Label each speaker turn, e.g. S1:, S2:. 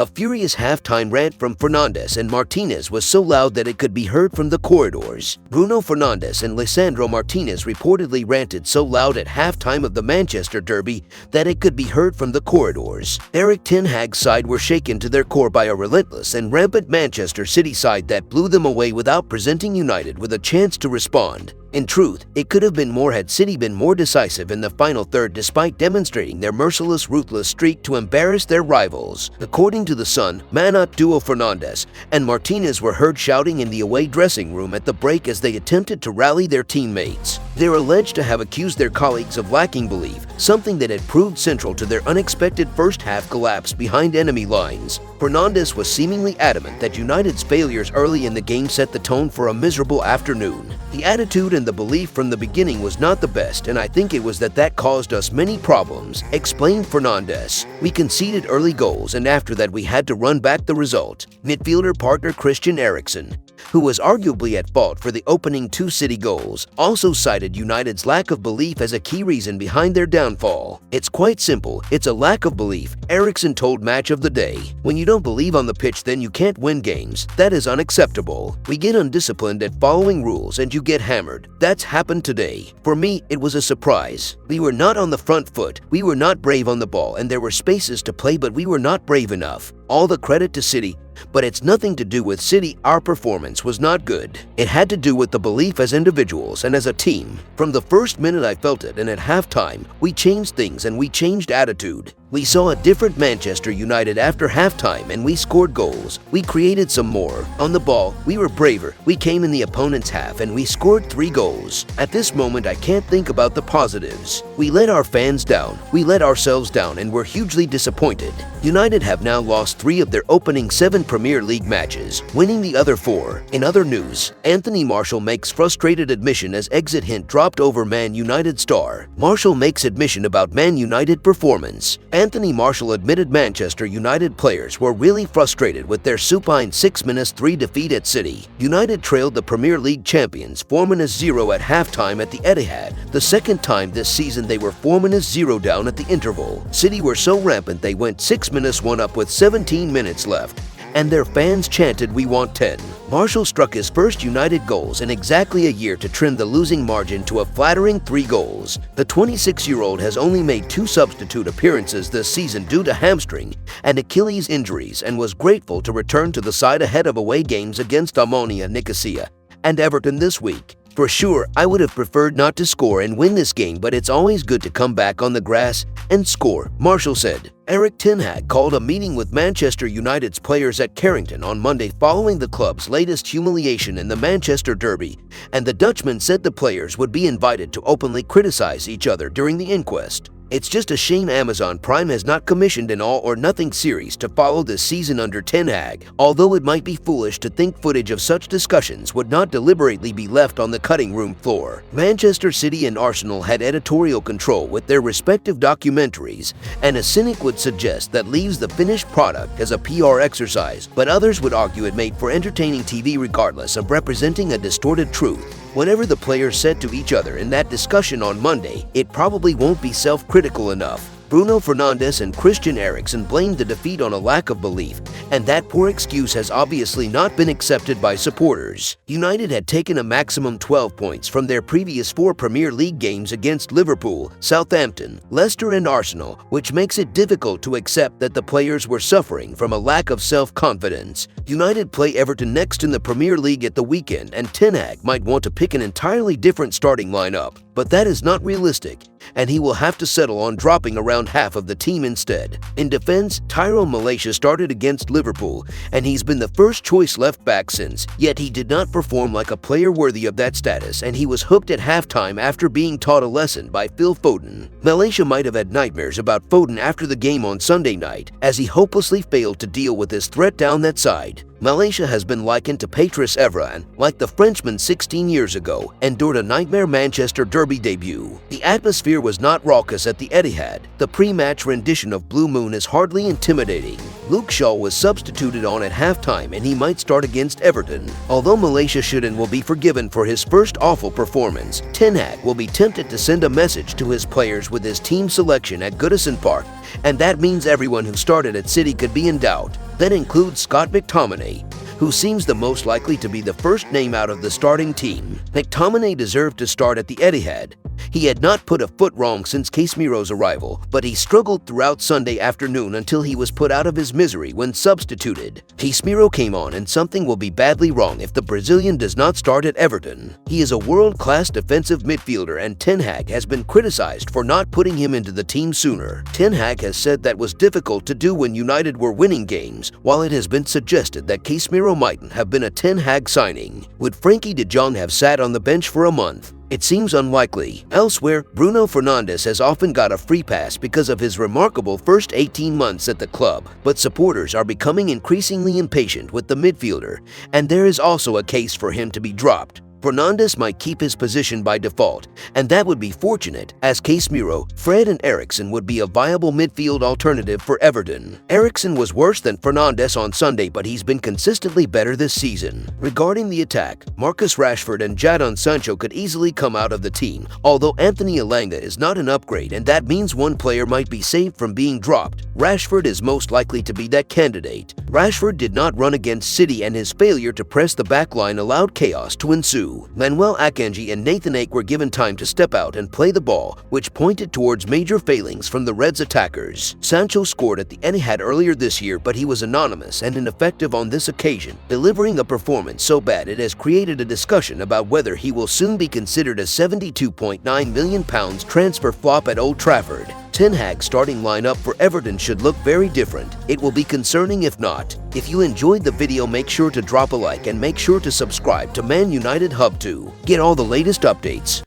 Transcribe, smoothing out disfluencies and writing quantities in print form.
S1: A furious halftime rant from Fernandes and Martinez was so loud that it could be heard from the corridors. Bruno Fernandes and Lisandro Martinez reportedly ranted so loud at halftime of the Manchester derby that it could be heard from the corridors. Erik Ten Hag's side were shaken to their core by a relentless and rampant Manchester City side that blew them away without presenting United with a chance to respond. In truth, it could have been more had City been more decisive in the final third despite demonstrating their merciless, ruthless streak to embarrass their rivals. According to The Sun, man-up duo Fernandes and Martinez were heard shouting in the away dressing room at the break as they attempted to rally their teammates. They're alleged to have accused their colleagues of lacking belief, something that had proved central to their unexpected first-half collapse behind enemy lines. Fernandes was seemingly adamant that United's failures early in the game set the tone for a miserable afternoon. The attitude and the belief from the beginning was not the best, and I think it was that caused us many problems, explained Fernandes. We conceded early goals, and after that we had to run back the result. Midfielder partner Christian Eriksen, who was arguably at fault for the opening 2 City goals, also cited United's lack of belief as a key reason behind their downfall. It's quite simple, it's a lack of belief, Eriksen told Match of the Day. When you don't believe on the pitch, then you can't win games. That is unacceptable. We get undisciplined at following rules and you get hammered. That's happened today. For me, it was a surprise. We were not on the front foot, we were not brave on the ball, and there were spaces to play but we were not brave enough. All the credit to City, but it's nothing to do with City. Our performance was not good. It had to do with the belief as individuals and as a team. From the first minute I felt it, and at halftime, we changed things and we changed attitude. We saw a different Manchester United after halftime and we scored goals. We created some more. On the ball, we were braver. We came in the opponent's half and we scored 3 goals. At this moment, I can't think about the positives. We let our fans down. We let ourselves down and we're hugely disappointed. United have now lost 3 of their opening 7 Premier League matches, winning the other 4. In other news, Anthony Martial makes frustrated admission as exit hint dropped over Man United star. Martial makes admission about Man United performance. Anthony Martial admitted Manchester United players were really frustrated with their supine 6-3 defeat at City. United trailed the Premier League champions 4-0 at halftime at the Etihad. The second time this season they were 4-0 down at the interval. City were so rampant they went 6-1 up with 17 minutes left, and their fans chanted, "We want 10." Martial struck his first United goals in exactly a year to trim the losing margin to a flattering 3 goals. The 26-year-old has only made 2 substitute appearances this season due to hamstring and Achilles injuries and was grateful to return to the side ahead of away games against Omonia Nicosia and Everton this week. For sure, I would have preferred not to score and win this game, but it's always good to come back on the grass and score, Martial said. Erik Ten Hag called a meeting with Manchester United's players at Carrington on Monday following the club's latest humiliation in the Manchester derby, and the Dutchman said the players would be invited to openly criticize each other during the inquest. It's just a shame Amazon Prime has not commissioned an all-or-nothing series to follow this season under Ten Hag, although it might be foolish to think footage of such discussions would not deliberately be left on the cutting room floor. Manchester City and Arsenal had editorial control with their respective documentaries, and a cynic would suggest that leaves the finished product as a PR exercise, but others would argue it made for entertaining TV regardless of representing a distorted truth. Whatever the players said to each other in that discussion on Monday, it probably won't be self-critical enough. Bruno Fernandes and Christian Eriksen blamed the defeat on a lack of belief, and that poor excuse has obviously not been accepted by supporters. United had taken a maximum 12 points from their previous 4 Premier League games against Liverpool, Southampton, Leicester and Arsenal, which makes it difficult to accept that the players were suffering from a lack of self-confidence. United play Everton next in the Premier League at the weekend, and Ten Hag might want to pick an entirely different starting lineup, but that is not realistic, and he will have to settle on dropping around half of the team instead. In defense, Tyrone Malaysia started against Liverpool, and he's been the first choice left back since, yet he did not perform like a player worthy of that status, and he was hooked at halftime after being taught a lesson by Phil Foden. Malaysia might have had nightmares about Foden after the game on Sunday night, as he hopelessly failed to deal with his threat down that side. Malaysia has been likened to Patrice Evra and, like the Frenchman 16 years ago, endured a nightmare Manchester derby debut. The atmosphere was not raucous at the Etihad. The pre-match rendition of Blue Moon is hardly intimidating. Luke Shaw was substituted on at halftime and he might start against Everton. Although Malaysia should and will be forgiven for his first awful performance, Ten Hag will be tempted to send a message to his players with his team selection at Goodison Park and that means everyone who started at City could be in doubt. That includes Scott McTominay, who seems the most likely to be the first name out of the starting team. McTominay deserved to start at the Etihad. He had not put a foot wrong since Casemiro's arrival, but he struggled throughout Sunday afternoon until he was put out of his misery when substituted. Casemiro came on, and something will be badly wrong if the Brazilian does not start at Everton. He is a world-class defensive midfielder, and Ten Hag has been criticized for not putting him into the team sooner. Ten Hag has said that was difficult to do when United were winning games, while it has been suggested that Casemiro mightn't have been a Ten Hag signing. Would Frankie de Jong have sat on the bench for a month? It seems unlikely. Elsewhere, Bruno Fernandes has often got a free pass because of his remarkable first 18 months at the club, but supporters are becoming increasingly impatient with the midfielder, and there is also a case for him to be dropped. Fernandes might keep his position by default, and that would be fortunate, as Casemiro, Fred and Eriksen would be a viable midfield alternative for Everton. Eriksen was worse than Fernandes on Sunday, but he's been consistently better this season. Regarding the attack, Marcus Rashford and Jadon Sancho could easily come out of the team, although Anthony Elanga is not an upgrade, and that means one player might be saved from being dropped. Rashford is most likely to be that candidate. Rashford did not run against City, and his failure to press the backline allowed chaos to ensue. Manuel Akanji and Nathan Ake were given time to step out and play the ball, which pointed towards major failings from the Reds' attackers. Sancho scored at the Etihad earlier this year, but he was anonymous and ineffective on this occasion, delivering a performance so bad it has created a discussion about whether he will soon be considered a £72.9 million transfer flop at Old Trafford. Ten Hag's starting lineup for Everton should look very different. It will be concerning if not. If you enjoyed the video, make sure to drop a like and make sure to subscribe to Man United Hub to get all the latest updates.